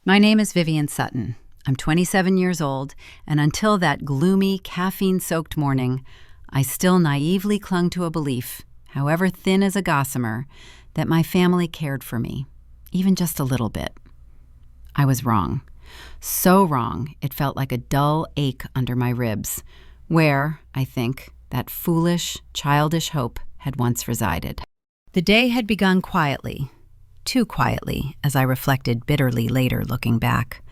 My name is Vivian Sutton. I'm 27 years old, and until that gloomy, caffeine-soaked morning, I still naively clung to a belief, however thin as a gossamer, that my family cared for me, even just a little bit. I was wrong. So wrong, it felt like a dull ache under my ribs, where, I think, that foolish, childish hope had once resided. The day had begun quietly, too quietly, as I reflected bitterly later looking back.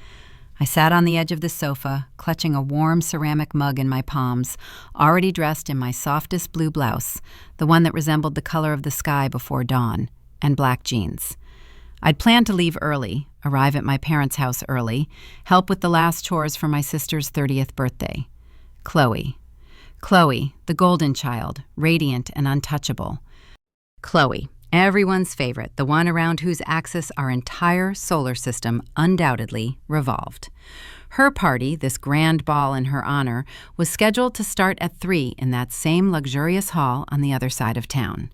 I sat on the edge of the sofa, clutching a warm ceramic mug in my palms, already dressed in my softest blue blouse, the one that resembled the color of the sky before dawn, and black jeans. I'd planned to leave early, arrive at my parents' house early, help with the last chores for my sister's 30th birthday. Chloe, the golden child, radiant and untouchable. Chloe, everyone's favorite, the one around whose axis our entire solar system undoubtedly revolved. Her party, this grand ball in her honor, was scheduled to start at 3 in that same luxurious hall on the other side of town.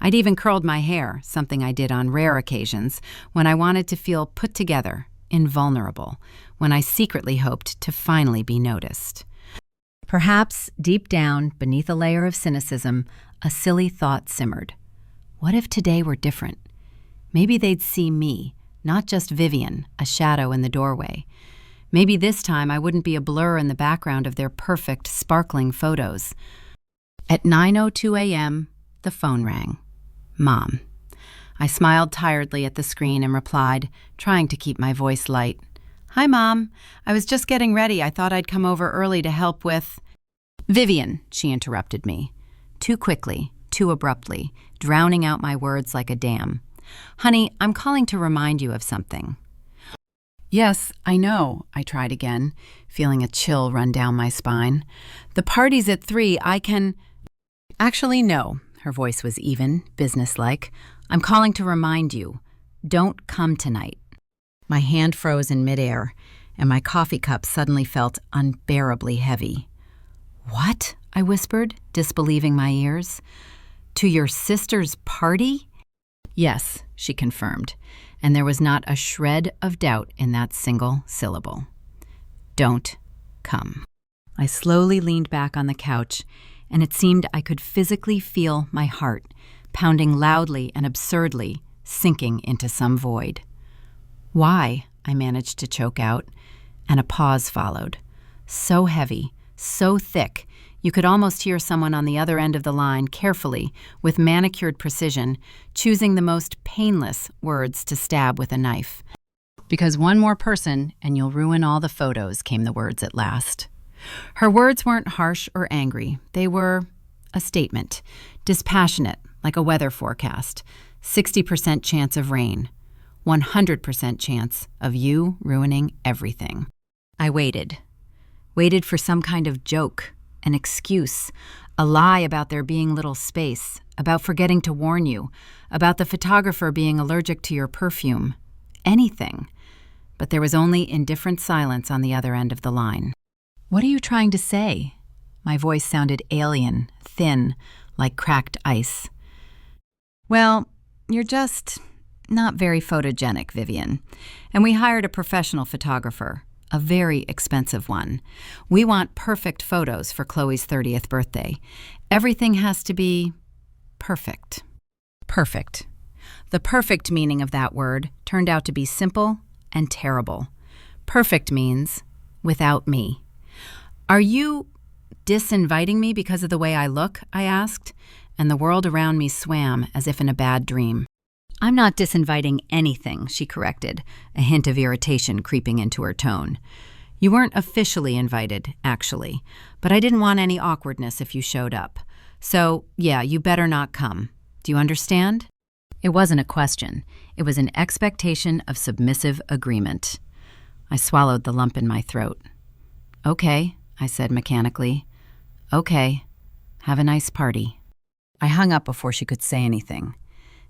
I'd even curled my hair, something I did on rare occasions, when I wanted to feel put together, invulnerable, when I secretly hoped to finally be noticed. Perhaps, deep down, beneath a layer of cynicism, a silly thought simmered. What if today were different? Maybe they'd see me, not just Vivian, a shadow in the doorway. Maybe this time I wouldn't be a blur in the background of their perfect, sparkling photos. At 9:02 a.m., the phone rang. Mom. I smiled tiredly at the screen and replied, trying to keep my voice light. Hi, Mom. I was just getting ready. I thought I'd come over early to help with... Vivian, she interrupted me. Too quickly, too abruptly, drowning out my words like a dam. Honey, I'm calling to remind you of something. Yes, I know, I tried again, feeling a chill run down my spine. The party's at 3, I can... Actually, no. Her voice was even, businesslike. I'm calling to remind you. Don't come tonight. My hand froze in midair, and my coffee cup suddenly felt unbearably heavy. What? I whispered, disbelieving my ears. To your sister's party? Yes, she confirmed, and there was not a shred of doubt in that single syllable. Don't come. I slowly leaned back on the couch, and it seemed I could physically feel my heart, pounding loudly and absurdly, sinking into some void. Why? I managed to choke out, and a pause followed. So heavy, so thick, you could almost hear someone on the other end of the line carefully, with manicured precision, choosing the most painless words to stab with a knife. Because one more person, and you'll ruin all the photos, came the words at last. Her words weren't harsh or angry. They were a statement, dispassionate, like a weather forecast, 60% chance of rain, 100% chance of you ruining everything. I waited for some kind of joke, an excuse, a lie about there being little space, about forgetting to warn you, about the photographer being allergic to your perfume, anything. But there was only indifferent silence on the other end of the line. What are you trying to say? My voice sounded alien, thin, like cracked ice. Well, you're just not very photogenic, Vivian. And we hired a professional photographer, a very expensive one. We want perfect photos for Chloe's 30th birthday. Everything has to be perfect. Perfect. The perfect meaning of that word turned out to be simple and terrible. Perfect means without me. Are you disinviting me because of the way I look? I asked, and the world around me swam as if in a bad dream. I'm not disinviting anything, she corrected, a hint of irritation creeping into her tone. You weren't officially invited, actually, but I didn't want any awkwardness if you showed up. So, yeah, you better not come. Do you understand? It wasn't a question. It was an expectation of submissive agreement. I swallowed the lump in my throat. Okay, I said mechanically. Okay, have a nice party. I hung up before she could say anything.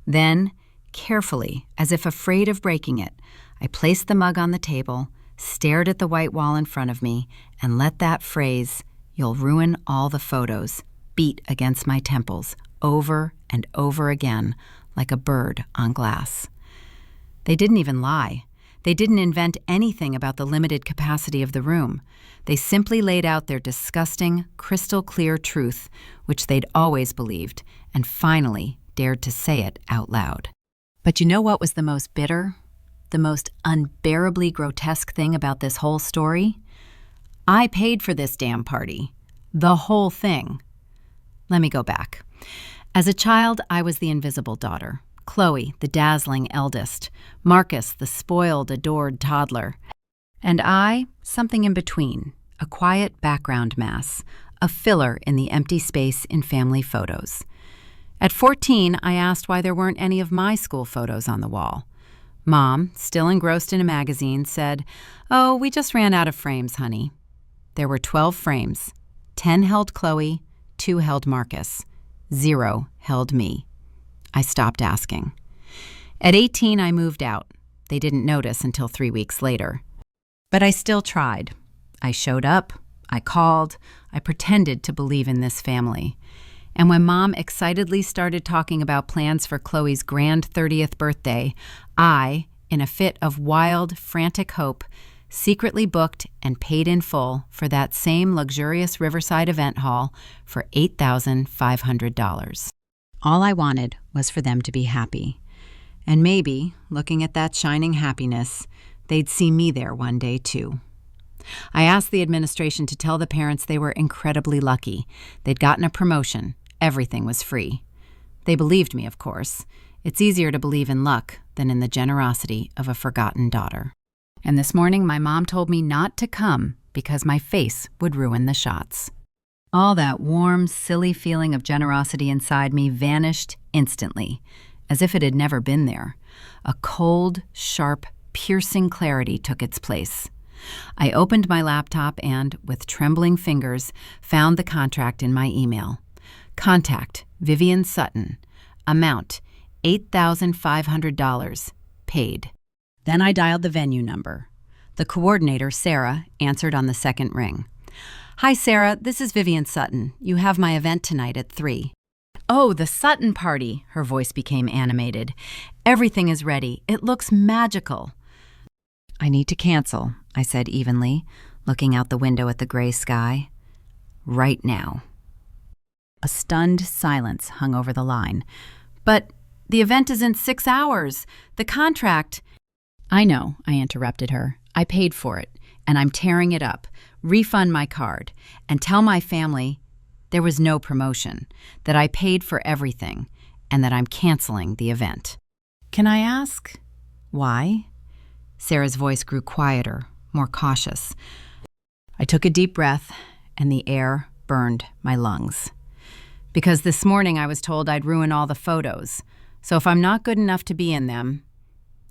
Then, carefully, as if afraid of breaking it, I placed the mug on the table, stared at the white wall in front of me, and let that phrase, "You'll ruin all the photos," beat against my temples over and over again like a bird on glass. They didn't even lie. They didn't invent anything about the limited capacity of the room. They simply laid out their disgusting, crystal-clear truth, which they'd always believed, and finally dared to say it out loud. But you know what was the most bitter, the most unbearably grotesque thing about this whole story? I paid for this damn party. The whole thing. Let me go back. As a child, I was the invisible daughter. Chloe, the dazzling eldest. Marcus, the spoiled, adored toddler. And I, something in between, a quiet background mass, a filler in the empty space in family photos. At 14, I asked why there weren't any of my school photos on the wall. Mom, still engrossed in a magazine, said, "Oh, we just ran out of frames, honey." There were 12 frames. 10 held Chloe, 2 held Marcus. 0 held me. I stopped asking. At 18, I moved out. They didn't notice until 3 weeks later. But I still tried. I showed up. I called. I pretended to believe in this family. And when Mom excitedly started talking about plans for Chloe's grand 30th birthday, I, in a fit of wild, frantic hope, secretly booked and paid in full for that same luxurious Riverside event hall for $8,500. All I wanted was for them to be happy. And maybe, looking at that shining happiness, they'd see me there one day too. I asked the administration to tell the parents they were incredibly lucky. They'd gotten a promotion. Everything was free. They believed me, of course. It's easier to believe in luck than in the generosity of a forgotten daughter. And this morning, my mom told me not to come because my face would ruin the shots. All that warm, silly feeling of generosity inside me vanished instantly, as if it had never been there. A cold, sharp, piercing clarity took its place. I opened my laptop and, with trembling fingers, found the contract in my email. Contact Vivian Sutton. Amount $8,500. Paid. Then I dialed the venue number. The coordinator, Sarah, answered on the second ring. "Hi, Sarah. This is Vivian Sutton. You have my event tonight at 3. "Oh, the Sutton party." Her voice became animated. "Everything is ready. It looks magical." "I need to cancel," I said evenly, looking out the window at the gray sky. "Right now." A stunned silence hung over the line. "But the event is in 6 hours. The contract—" "I know," I interrupted her. "I paid for it, and I'm tearing it up. Refund my card, and tell my family there was no promotion, that I paid for everything, and that I'm canceling the event." "Can I ask why?" Sarah's voice grew quieter, more cautious. I took a deep breath, and the air burned my lungs. "Because this morning I was told I'd ruin all the photos, so if I'm not good enough to be in them,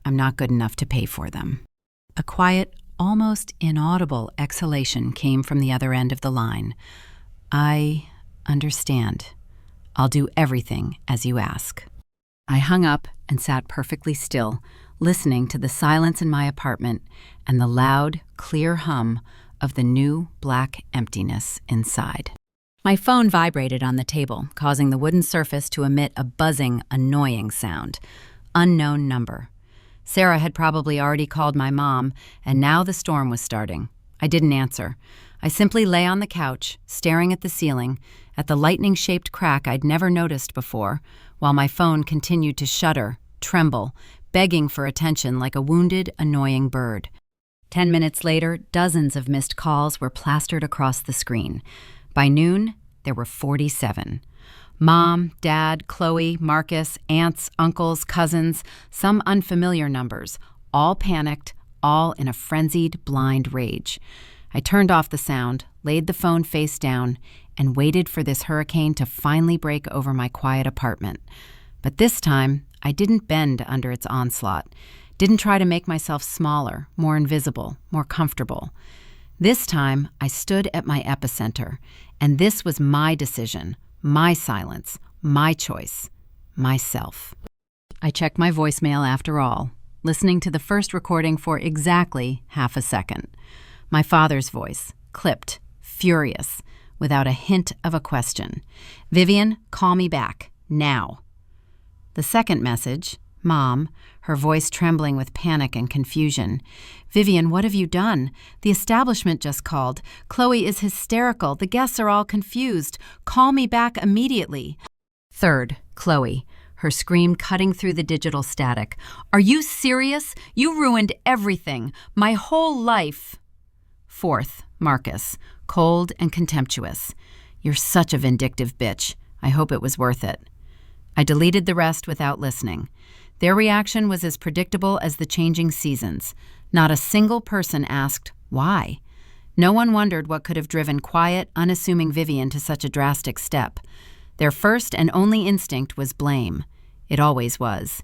I'm not good enough to pay for them." A quiet, almost inaudible exhalation came from the other end of the line. "I understand. I'll do everything as you ask." I hung up and sat perfectly still, listening to the silence in my apartment and the loud, clear hum of the new black emptiness inside. My phone vibrated on the table, causing the wooden surface to emit a buzzing, annoying sound. Unknown number. Sarah had probably already called my mom, and now the storm was starting. I didn't answer. I simply lay on the couch, staring at the ceiling, at the lightning-shaped crack I'd never noticed before, while my phone continued to shudder, tremble, begging for attention like a wounded, annoying bird. 10 minutes later, dozens of missed calls were plastered across the screen. By noon, there were 47. Mom, Dad, Chloe, Marcus, aunts, uncles, cousins, some unfamiliar numbers, all panicked, all in a frenzied, blind rage. I turned off the sound, laid the phone face down, and waited for this hurricane to finally break over my quiet apartment. But this time, I didn't bend under its onslaught, didn't try to make myself smaller, more invisible, more comfortable. This time, I stood at my epicenter, and this was my decision, my silence, my choice, myself. I checked my voicemail after all, listening to the first recording for exactly half a second. My father's voice, clipped, furious, without a hint of a question. "Vivian, call me back, now." The second message, Mom, her voice trembling with panic and confusion. Vivian, what have you done? The establishment just called. Chloe is hysterical. The guests are all confused. Call me back immediately. Third, Chloe, her scream cutting through the digital static. Are you serious? You ruined everything. My whole life. Fourth, Marcus, cold and contemptuous. You're such a vindictive bitch. I hope it was worth it. I deleted the rest without listening. Their reaction was as predictable as the changing seasons. Not a single person asked why. No one wondered what could have driven quiet, unassuming Vivian to such a drastic step. Their first and only instinct was blame. It always was.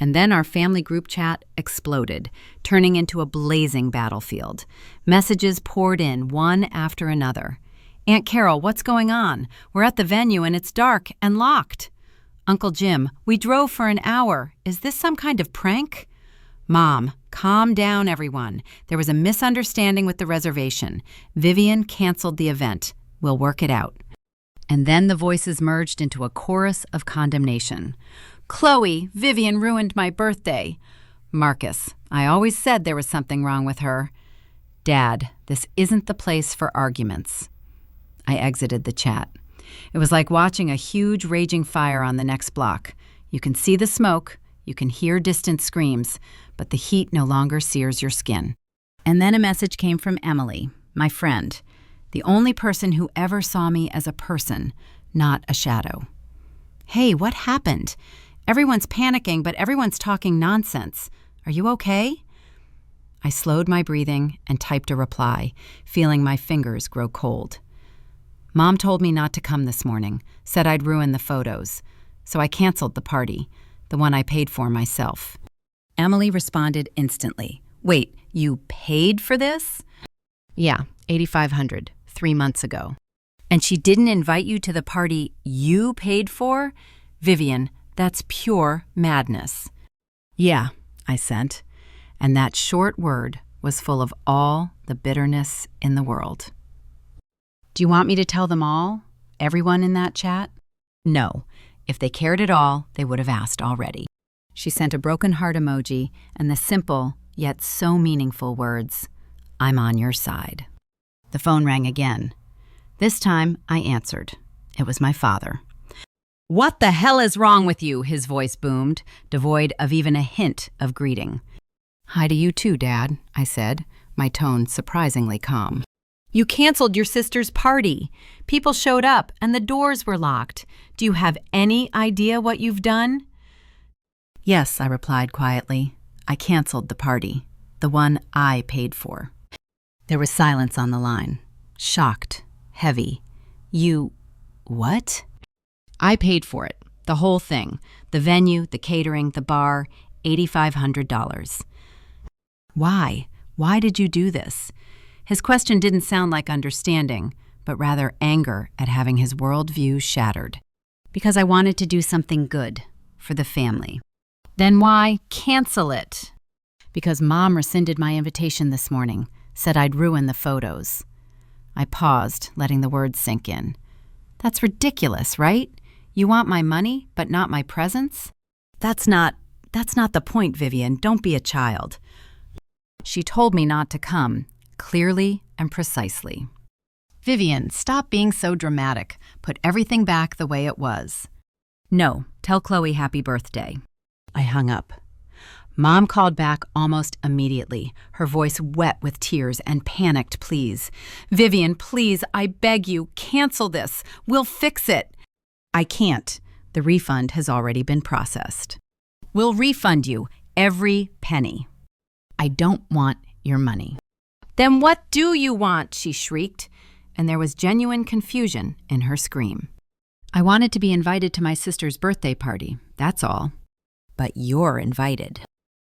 And then our family group chat exploded, turning into a blazing battlefield. Messages poured in, one after another. Aunt Carol, what's going on? We're at the venue and it's dark and locked. Uncle Jim, we drove for an hour. Is this some kind of prank? Mom, calm down, everyone. There was a misunderstanding with the reservation. Vivian canceled the event. We'll work it out. And then the voices merged into a chorus of condemnation. Chloe, Vivian ruined my birthday. Marcus, I always said there was something wrong with her. Dad, this isn't the place for arguments. I exited the chat. It was like watching a huge raging fire on the next block. You can see the smoke, you can hear distant screams, but the heat no longer sears your skin. And then a message came from Emily, my friend, the only person who ever saw me as a person, not a shadow. Hey, what happened? Everyone's panicking, but everyone's talking nonsense. Are you okay? I slowed my breathing and typed a reply, feeling my fingers grow cold. Mom told me not to come this morning, said I'd ruin the photos, so I canceled the party, the one I paid for myself. Emily responded instantly. Wait, you paid for this? Yeah, $8,500, 3 months ago. And she didn't invite you to the party you paid for? Vivian, that's pure madness. Yeah, I sent, and that short word was full of all the bitterness in the world. Do you want me to tell them all? Everyone in that chat? No. If they cared at all, they would have asked already. She sent a broken heart emoji and the simple, yet so meaningful words, I'm on your side. The phone rang again. This time, I answered. It was my father. What the hell is wrong with you? His voice boomed, devoid of even a hint of greeting. Hi to you too, Dad, I said, my tone surprisingly calm. You canceled your sister's party. People showed up and the doors were locked. Do you have any idea what you've done? Yes, I replied quietly. I canceled the party, the one I paid for. There was silence on the line. Shocked, heavy. You, what? I paid for it, the whole thing. The venue, the catering, the bar, $8,500. Why? Why did you do this? His question didn't sound like understanding, but rather anger at having his worldview shattered. Because I wanted to do something good for the family. Then why cancel it? Because Mom rescinded my invitation this morning, said I'd ruin the photos. I paused, letting the words sink in. That's ridiculous, right? You want my money, but not my presence? That's not the point, Vivian. Don't be a child. She told me not to come, clearly and precisely. Vivian, stop being so dramatic. Put everything back the way it was. No, tell Chloe happy birthday. I hung up. Mom called back almost immediately, her voice wet with tears and panicked pleas. Vivian, please, I beg you, cancel this. We'll fix it. I can't. The refund has already been processed. We'll refund you every penny. I don't want your money. Then what do you want? She shrieked, and there was genuine confusion in her scream. I wanted to be invited to my sister's birthday party, that's all. But you're invited.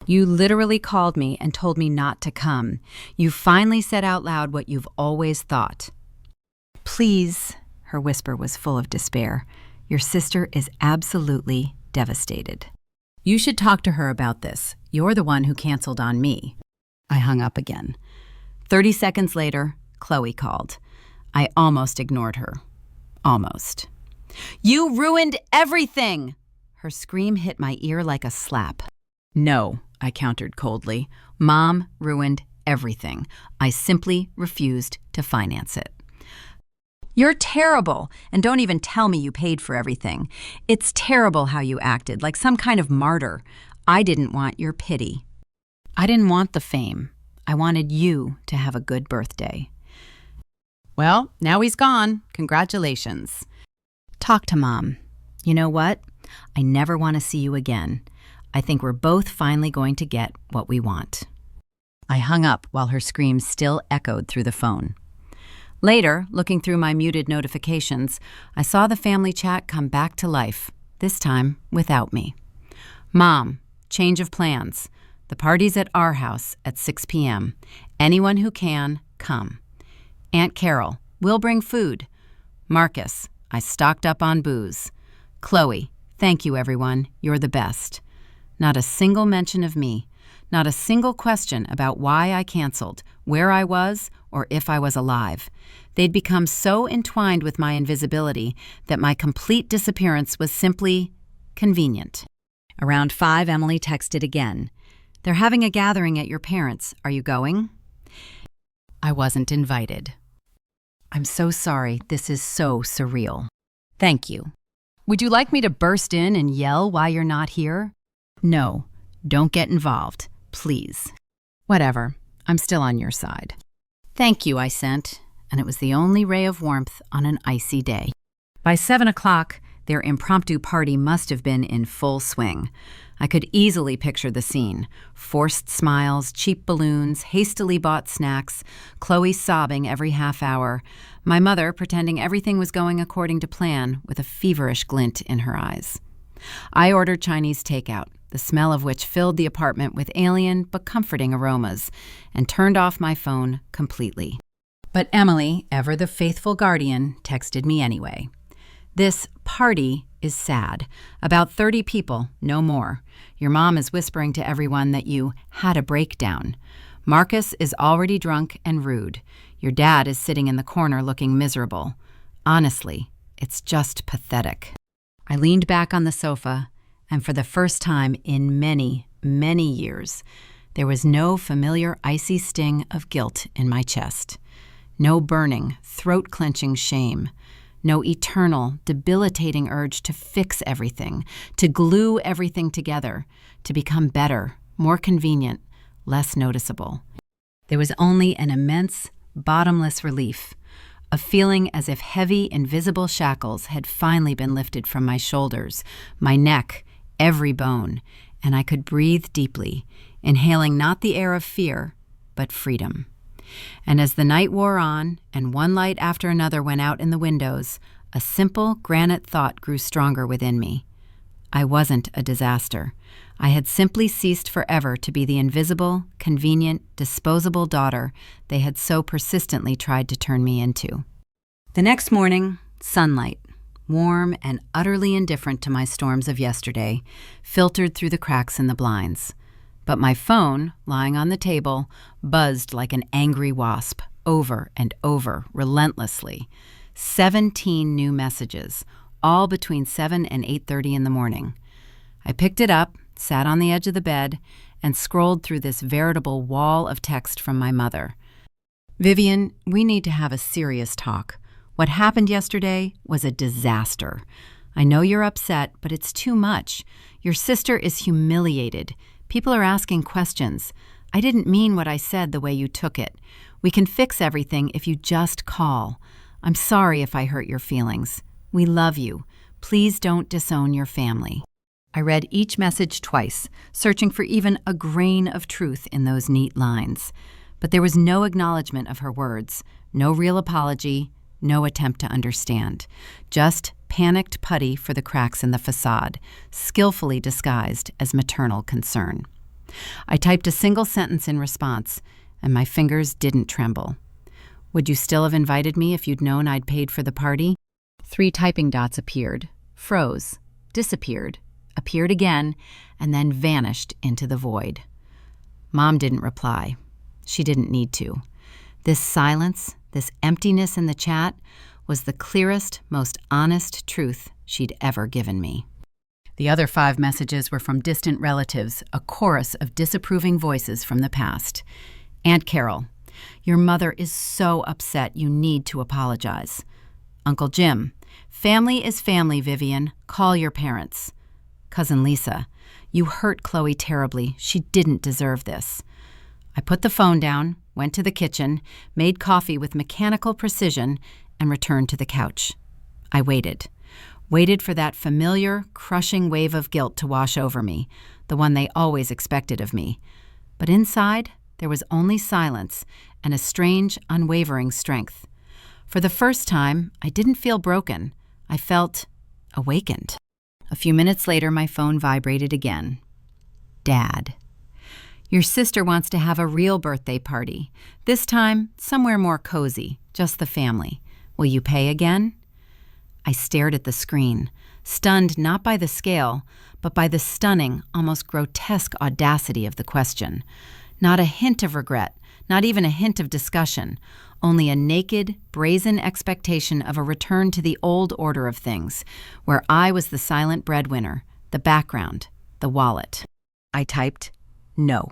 You literally called me and told me not to come. You finally said out loud what you've always thought. Please, her whisper was full of despair. Your sister is absolutely devastated. You should talk to her about this. You're the one who canceled on me. I hung up again. 30 seconds later, Chloe called. I almost ignored her. Almost. You ruined everything! Her scream hit my ear like a slap. "No," I countered coldly. "Mom ruined everything. I simply refused to finance it." "You're terrible, and don't even tell me you paid for everything. It's terrible how you acted, like some kind of martyr. I didn't want your pity. I didn't want the fame. I wanted you to have a good birthday." "Well, now he's gone. Congratulations." "Talk to Mom. You know what? I never want to see you again. I think we're both finally going to get what we want." I hung up while her screams still echoed through the phone. Later, looking through my muted notifications, I saw the family chat come back to life, this time without me. "Mom, change of plans. The party's at our house at 6 p.m. Anyone who can, come. Aunt Carol, we'll bring food. Marcus, I stocked up on booze. Chloe, thank you everyone, you're the best." Not a single mention of me. Not a single question about why I canceled, where I was, or if I was alive. They'd become so entwined with my invisibility that my complete disappearance was simply convenient. Around 5, Emily texted again. "They're having a gathering at your parents'. Are you going?" I wasn't invited. "I'm so sorry. This is so surreal." "Thank you. Would you like me to burst in and yell why you're not here?" "No, don't get involved, please." "Whatever. I'm still on your side." "Thank you," I sent, and it was the only ray of warmth on an icy day. By 7 o'clock, their impromptu party must have been in full swing. I could easily picture the scene. Forced smiles, cheap balloons, hastily bought snacks, Chloe sobbing every half hour, my mother pretending everything was going according to plan with a feverish glint in her eyes. I ordered Chinese takeout, the smell of which filled the apartment with alien but comforting aromas, and turned off my phone completely. But Emily, ever the faithful guardian, texted me anyway. "This party is sad. About 30 people, no more. Your mom is whispering to everyone that you had a breakdown. Marcus is already drunk and rude. Your dad is sitting in the corner looking miserable. Honestly, it's just pathetic." I leaned back on the sofa, and for the first time in many, many years, there was no familiar icy sting of guilt in my chest. No burning, throat-clenching shame. No eternal, debilitating urge to fix everything, to glue everything together, to become better, more convenient, less noticeable. There was only an immense, bottomless relief, a feeling as if heavy, invisible shackles had finally been lifted from my shoulders, my neck, every bone, and I could breathe deeply, inhaling not the air of fear, but freedom. And as the night wore on, and one light after another went out in the windows, a simple granite thought grew stronger within me. I wasn't a disaster. I had simply ceased forever to be the invisible, convenient, disposable daughter they had so persistently tried to turn me into. The next morning, sunlight, warm and utterly indifferent to my storms of yesterday, filtered through the cracks in the blinds. But my phone, lying on the table, buzzed like an angry wasp, over and over, relentlessly. 17 new messages, all between 7 and 8:30 in the morning. I picked it up, sat on the edge of the bed, and scrolled through this veritable wall of text from my mother. "Vivian, we need to have a serious talk. What happened yesterday was a disaster. I know you're upset, but it's too much. Your sister is humiliated. People are asking questions. I didn't mean what I said the way you took it. We can fix everything if you just call. I'm sorry if I hurt your feelings. We love you. Please don't disown your family." I read each message twice, searching for even a grain of truth in those neat lines. But there was no acknowledgement of her words, no real apology, no attempt to understand. Just panicked putty for the cracks in the facade, skillfully disguised as maternal concern. I typed a single sentence in response, and my fingers didn't tremble. "Would you still have invited me if you'd known I'd paid for the party?" 3 typing dots appeared, froze, disappeared, appeared again, and then vanished into the void. Mom didn't reply. She didn't need to. This silence, this emptiness in the chat, was the clearest, most honest truth she'd ever given me. The other 5 messages were from distant relatives, a chorus of disapproving voices from the past. Aunt Carol, your mother is so upset you need to apologize. Uncle Jim, family is family, Vivian. Call your parents. Cousin Lisa, you hurt Chloe terribly. She didn't deserve this. I put the phone down, went to the kitchen, made coffee with mechanical precision, and returned to the couch. I waited for that familiar, crushing wave of guilt to wash over me, the one they always expected of me. But inside, there was only silence and a strange, unwavering strength. For the first time, I didn't feel broken. I felt awakened. A few minutes later, my phone vibrated again. Dad. Your sister wants to have a real birthday party. This time, somewhere more cozy, just the family. Will you pay again? I stared at the screen, stunned not by the scale, but by the stunning, almost grotesque audacity of the question. Not a hint of regret, not even a hint of discussion, only a naked, brazen expectation of a return to the old order of things, where I was the silent breadwinner, the background, the wallet. I typed, no.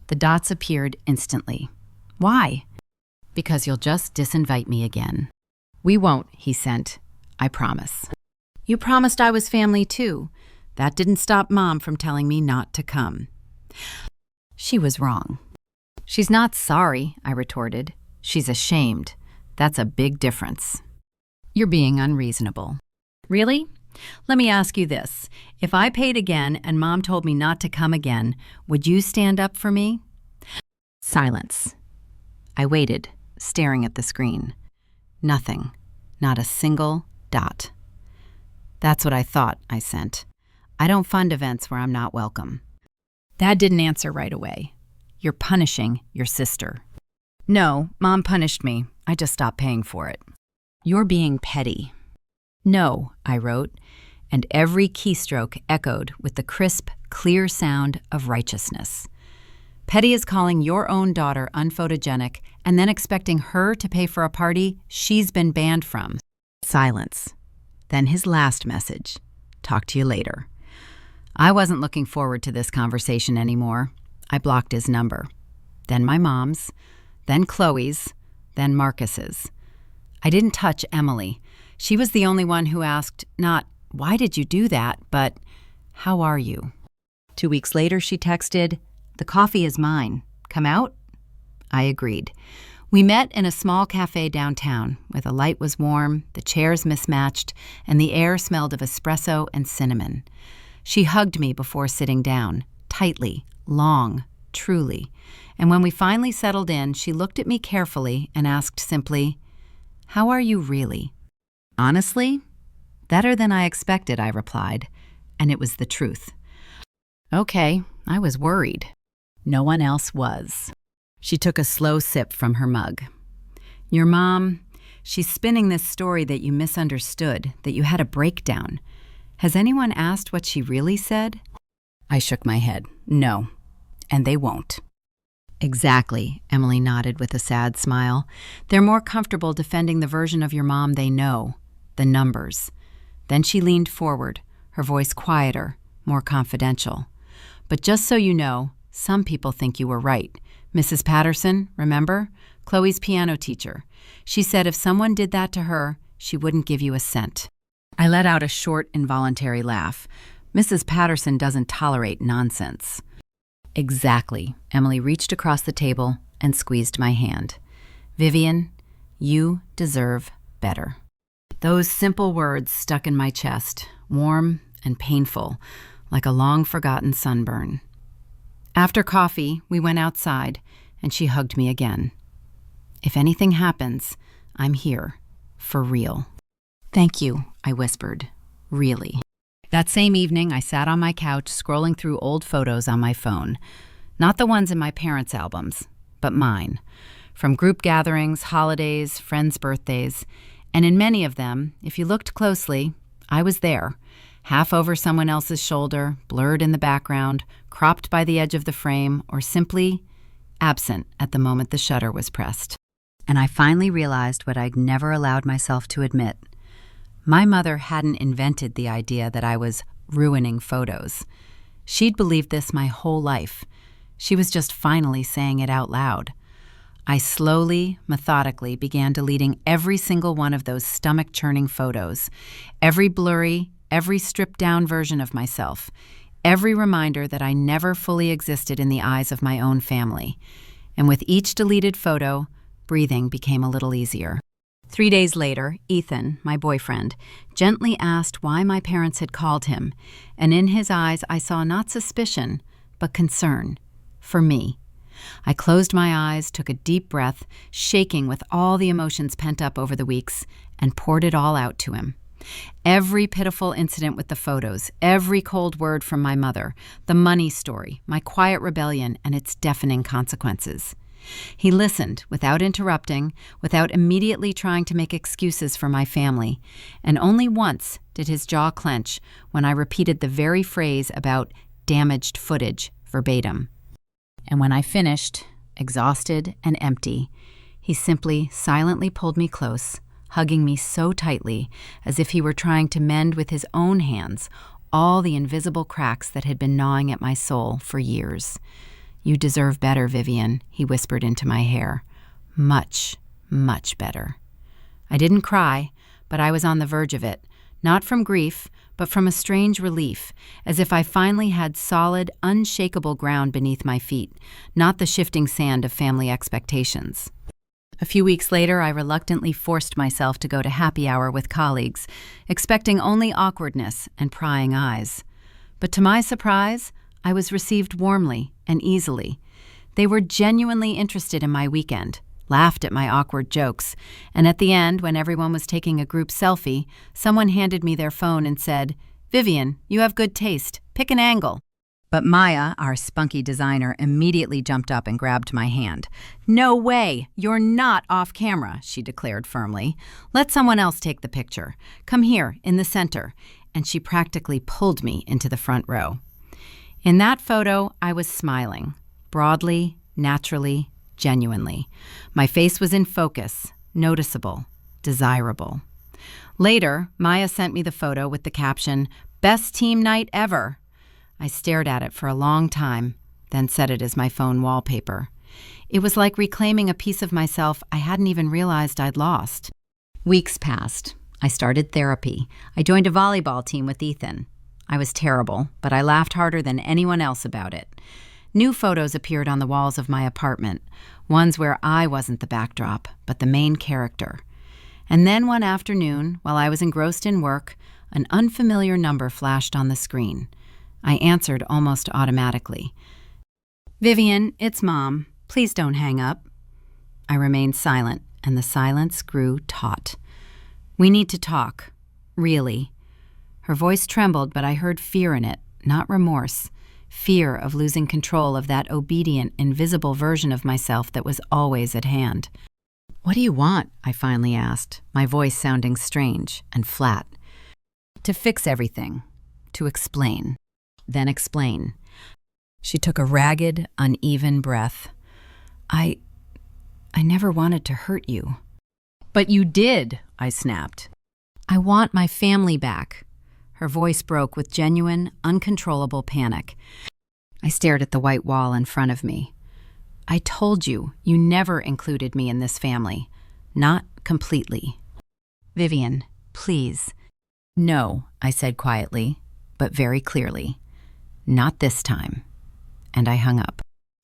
The dots appeared instantly. Why? Because you'll just disinvite me again. We won't, he sent. I promise. You promised I was family too. That didn't stop Mom from telling me not to come. She was wrong. She's not sorry, I retorted. She's ashamed. That's a big difference. You're being unreasonable. Really? Let me ask you this. If I paid again and Mom told me not to come again, would you stand up for me? Silence. I waited, staring at the screen. Nothing. Not a single dot. That's what I thought, I sent. I don't fund events where I'm not welcome. Dad didn't answer right away. You're punishing your sister. No, Mom punished me. I just stopped paying for it. You're being petty. No, I wrote, and every keystroke echoed with the crisp, clear sound of righteousness. Petty is calling your own daughter unphotogenic and then expecting her to pay for a party she's been banned from. Silence. Then his last message. Talk to you later. I wasn't looking forward to this conversation anymore. I blocked his number. Then my mom's, then Chloe's, then Marcus's. I didn't touch Emily. She was the only one who asked, not, why did you do that, but, how are you? 2 weeks later, she texted, the coffee is mine. Come out? I agreed. We met in a small cafe downtown, where the light was warm, the chairs mismatched, and the air smelled of espresso and cinnamon. She hugged me before sitting down, tightly, long, truly. And when we finally settled in, she looked at me carefully and asked simply, how are you really? Honestly, better than I expected, I replied, and it was the truth. Okay, I was worried. No one else was. She took a slow sip from her mug. Your mom, she's spinning this story that you misunderstood, that you had a breakdown. Has anyone asked what she really said? I shook my head. No, and they won't. Exactly, Emily nodded with a sad smile. They're more comfortable defending the version of your mom they know, the numbers. Then she leaned forward, her voice quieter, more confidential. But just so you know, some people think you were right. Mrs. Patterson, remember? Chloe's piano teacher. She said if someone did that to her, she wouldn't give you a cent. I let out a short, involuntary laugh. Mrs. Patterson doesn't tolerate nonsense. Exactly. Emily reached across the table and squeezed my hand. Vivian, you deserve better. Those simple words stuck in my chest, warm and painful, like a long-forgotten sunburn. After coffee, we went outside, and she hugged me again. If anything happens, I'm here, for real. Thank you, I whispered. Really. That same evening, I sat on my couch scrolling through old photos on my phone. Not the ones in my parents' albums, but mine. From group gatherings, holidays, friends' birthdays. And in many of them, if you looked closely, I was there, half over someone else's shoulder, blurred in the background, cropped by the edge of the frame, or simply absent at the moment the shutter was pressed. And I finally realized what I'd never allowed myself to admit. My mother hadn't invented the idea that I was ruining photos. She'd believed this my whole life. She was just finally saying it out loud. I slowly, methodically began deleting every single one of those stomach-churning photos, every blurry, every stripped-down version of myself, every reminder that I never fully existed in the eyes of my own family. And with each deleted photo, breathing became a little easier. 3 days later, Ethan, my boyfriend, gently asked why my parents had called him, and in his eyes I saw not suspicion, but concern. For me. I closed my eyes, took a deep breath, shaking with all the emotions pent up over the weeks, and poured it all out to him. Every pitiful incident with the photos, every cold word from my mother, the money story, my quiet rebellion, and its deafening consequences. He listened without interrupting, without immediately trying to make excuses for my family, and only once did his jaw clench when I repeated the very phrase about damaged footage verbatim. And when I finished, exhausted and empty, he simply silently pulled me close, hugging me so tightly as if he were trying to mend with his own hands all the invisible cracks that had been gnawing at my soul for years. "You deserve better, Vivian," he whispered into my hair. "Much, much better." I didn't cry, but I was on the verge of it, not from grief, but from a strange relief, as if I finally had solid, unshakable ground beneath my feet, not the shifting sand of family expectations. A few weeks later, I reluctantly forced myself to go to happy hour with colleagues, expecting only awkwardness and prying eyes. But to my surprise, I was received warmly and easily. They were genuinely interested in my weekend, laughed at my awkward jokes, and at the end, when everyone was taking a group selfie, someone handed me their phone and said, "Vivian, you have good taste. Pick an angle." But Maya, our spunky designer, immediately jumped up and grabbed my hand. "No way! You're not off camera," she declared firmly. "Let someone else take the picture. Come here, in the center." And she practically pulled me into the front row. In that photo, I was smiling, broadly, naturally, genuinely. My face was in focus, noticeable, desirable. Later, Maya sent me the photo with the caption, "Best team night ever." I stared at it for a long time, then set it as my phone wallpaper. It was like reclaiming a piece of myself I hadn't even realized I'd lost. Weeks passed. I started therapy. I joined a volleyball team with Ethan. I was terrible, but I laughed harder than anyone else about it. New photos appeared on the walls of my apartment, ones where I wasn't the backdrop, but the main character. And then one afternoon, while I was engrossed in work, an unfamiliar number flashed on the screen. I answered almost automatically. "Vivian, it's Mom. Please don't hang up." I remained silent, and the silence grew taut. "We need to talk. Really." Her voice trembled, but I heard fear in it, not remorse. Fear of losing control of that obedient, invisible version of myself that was always at hand. "What do you want?" I finally asked, my voice sounding strange and flat. "To fix everything. To explain. Then explain." She took a ragged, uneven breath. I never wanted to hurt you." "But you did," I snapped. "I want my family back." Her voice broke with genuine, uncontrollable panic. I stared at the white wall in front of me. "I told you, you never included me in this family. Not completely." "Vivian, please." "No," I said quietly, but very clearly. "Not this time." And I hung up.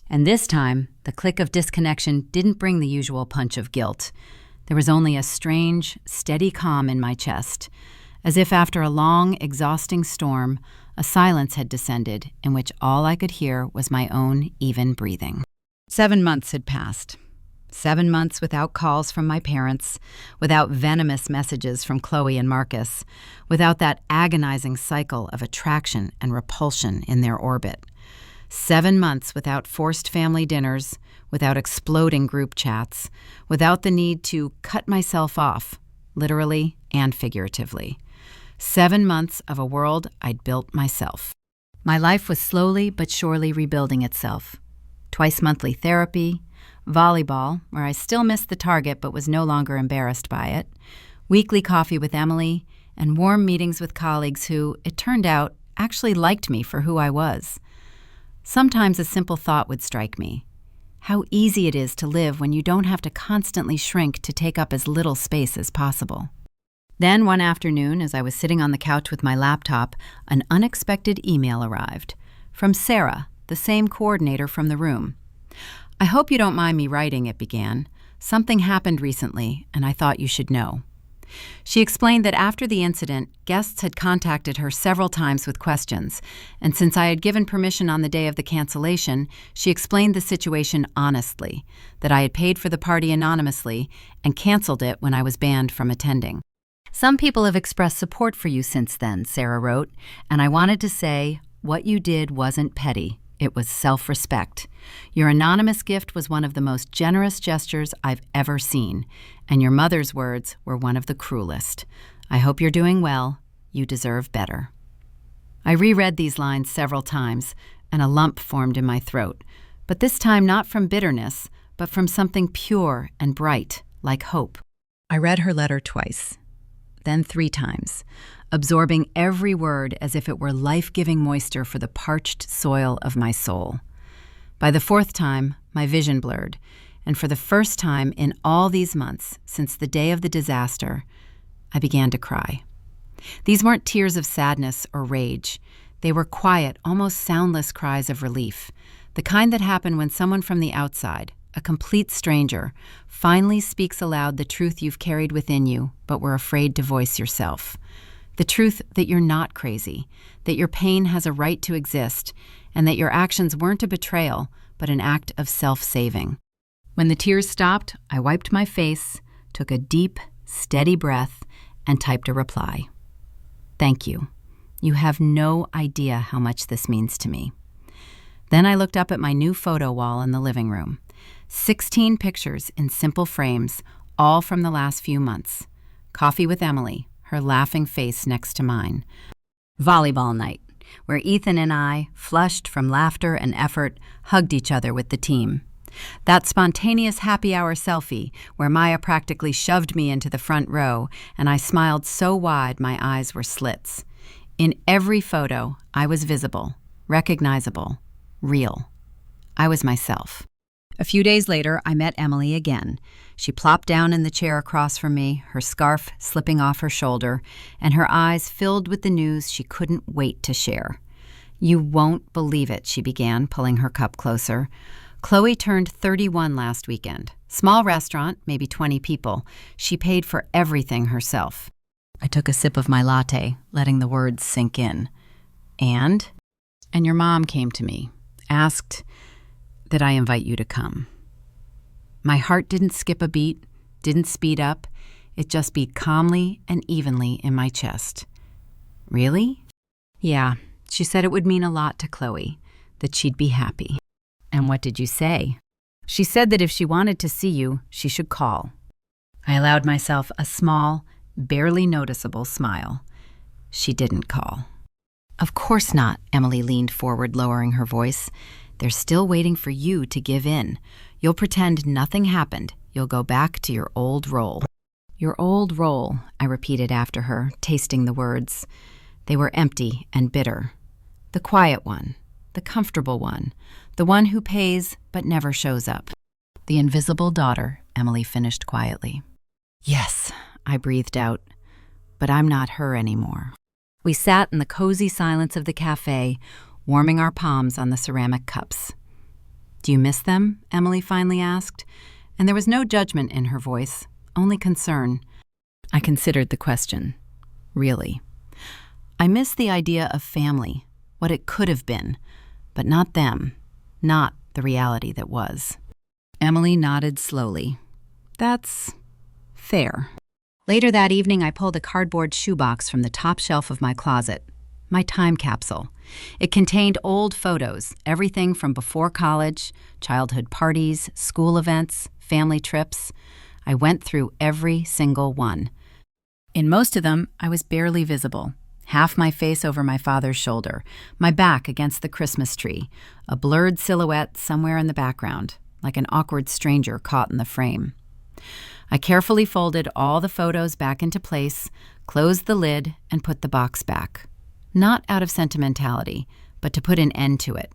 And this time, the click of disconnection didn't bring the usual punch of guilt. There was only a strange, steady calm in my chest, as if after a long, exhausting storm, a silence had descended in which all I could hear was my own even breathing. 7 months had passed. 7 months without calls from my parents, without venomous messages from Chloe and Marcus, without that agonizing cycle of attraction and repulsion in their orbit. 7 months without forced family dinners, without exploding group chats, without the need to cut myself off, literally and figuratively. 7 months of a world I'd built myself. My life was slowly but surely rebuilding itself. Twice monthly therapy, volleyball, where I still missed the target but was no longer embarrassed by it, weekly coffee with Emily, and warm meetings with colleagues who, it turned out, actually liked me for who I was. Sometimes a simple thought would strike me. How easy it is to live when you don't have to constantly shrink to take up as little space as possible. Then one afternoon, as I was sitting on the couch with my laptop, an unexpected email arrived. From Sarah, the same coordinator from the room. "I hope you don't mind me writing," it began. "Something happened recently, and I thought you should know." She explained that after the incident, guests had contacted her several times with questions, and since I had given permission on the day of the cancellation, she explained the situation honestly, that I had paid for the party anonymously and canceled it when I was banned from attending. "Some people have expressed support for you since then," Sarah wrote, "and I wanted to say, what you did wasn't petty. It was self-respect. Your anonymous gift was one of the most generous gestures I've ever seen, and your mother's words were one of the cruelest. I hope you're doing well. You deserve better." I reread these lines several times, and a lump formed in my throat, but this time not from bitterness, but from something pure and bright, like hope. I read her letter twice, then 3 times, absorbing every word as if it were life-giving moisture for the parched soil of my soul. By the 4th time, my vision blurred, and for the first time in all these months, since the day of the disaster, I began to cry. These weren't tears of sadness or rage. They were quiet, almost soundless cries of relief, the kind that happen when someone from the outside, a complete stranger, finally speaks aloud the truth you've carried within you but were afraid to voice yourself. The truth that you're not crazy, that your pain has a right to exist, and that your actions weren't a betrayal, but an act of self-saving. When the tears stopped, I wiped my face, took a deep, steady breath, and typed a reply. "Thank you. You have no idea how much this means to me." Then I looked up at my new photo wall in the living room. 16 pictures in simple frames, all from the last few months. Coffee with Emily, her laughing face next to mine. Volleyball night, where Ethan and I, flushed from laughter and effort, hugged each other with the team. That spontaneous happy hour selfie, where Maya practically shoved me into the front row, and I smiled so wide my eyes were slits. In every photo, I was visible, recognizable, real. I was myself. A few days later, I met Emily again. She plopped down in the chair across from me, her scarf slipping off her shoulder, and her eyes filled with the news she couldn't wait to share. "You won't believe it," she began, pulling her cup closer. "Chloe turned 31 last weekend. Small restaurant, maybe 20 people. She paid for everything herself." I took a sip of my latte, letting the words sink in. And your mom came to me, asked that I invite you to come." My heart didn't skip a beat, didn't speed up. It just beat calmly and evenly in my chest. "Really?" "Yeah, she said it would mean a lot to Chloe, that she'd be happy." "And what did you say?" "She said that if she wanted to see you, she should call." I allowed myself a small, barely noticeable smile. She didn't call. "Of course not," Emily leaned forward, lowering her voice. "They're still waiting for you to give in. You'll pretend nothing happened. You'll go back to your old role." "Your old role," I repeated after her, tasting the words. They were empty and bitter. The quiet one, the comfortable one, the one who pays but never shows up. "The invisible daughter," Emily finished quietly. "Yes," I breathed out, "but I'm not her anymore." We sat in the cozy silence of the cafe, warming our palms on the ceramic cups. "Do you miss them?" Emily finally asked, and there was no judgment in her voice, only concern. I considered the question. Really. I miss the idea of family, what it could have been, but not them, not the reality that was. Emily nodded slowly. "That's fair." Later that evening, I pulled a cardboard shoebox from the top shelf of my closet, my time capsule. It contained old photos, everything from before college, childhood parties, school events, family trips. I went through every single one. In most of them, I was barely visible, half my face over my father's shoulder, my back against the Christmas tree, a blurred silhouette somewhere in the background, like an awkward stranger caught in the frame. I carefully folded all the photos back into place, closed the lid, and put the box back. Not out of sentimentality, but to put an end to it.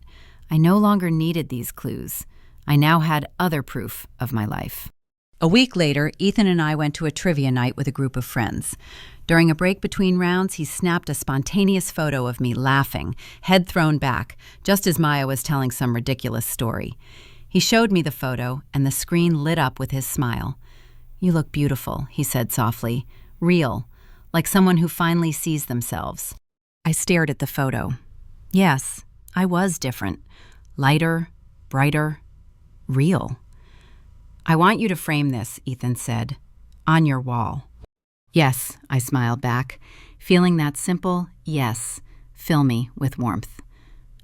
I no longer needed these clues. I now had other proof of my life. A week later, Ethan and I went to a trivia night with a group of friends. During a break between rounds, he snapped a spontaneous photo of me laughing, head thrown back, just as Maya was telling some ridiculous story. He showed me the photo, and the screen lit up with his smile. "You look beautiful," he said softly. "Real, like someone who finally sees themselves." I stared at the photo. Yes, I was different. Lighter, brighter, real. "I want you to frame this," Ethan said, "on your wall." "Yes," I smiled back, feeling that simple yes fill me with warmth.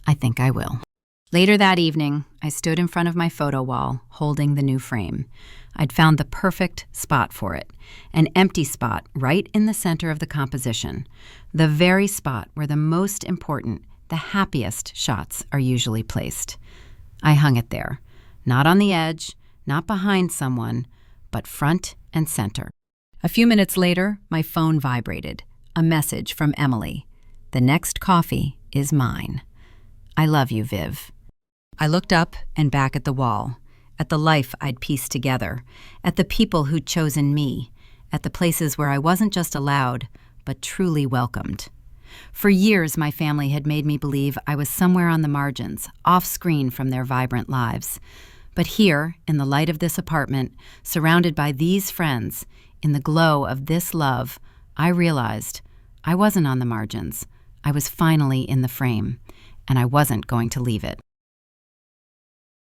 "I think I will." Later that evening, I stood in front of my photo wall, holding the new frame. I'd found the perfect spot for it, an empty spot right in the center of the composition, the very spot where the most important, the happiest shots are usually placed. I hung it there, not on the edge, not behind someone, but front and center. A few minutes later, my phone vibrated. A message from Emily. "The next coffee is mine. I love you, Viv." I looked up and back at the wall, at the life I'd pieced together, at the people who'd chosen me, at the places where I wasn't just allowed, but truly welcomed. For years, my family had made me believe I was somewhere on the margins, off-screen from their vibrant lives. But here, in the light of this apartment, surrounded by these friends, in the glow of this love, I realized I wasn't on the margins. I was finally in the frame, and I wasn't going to leave it.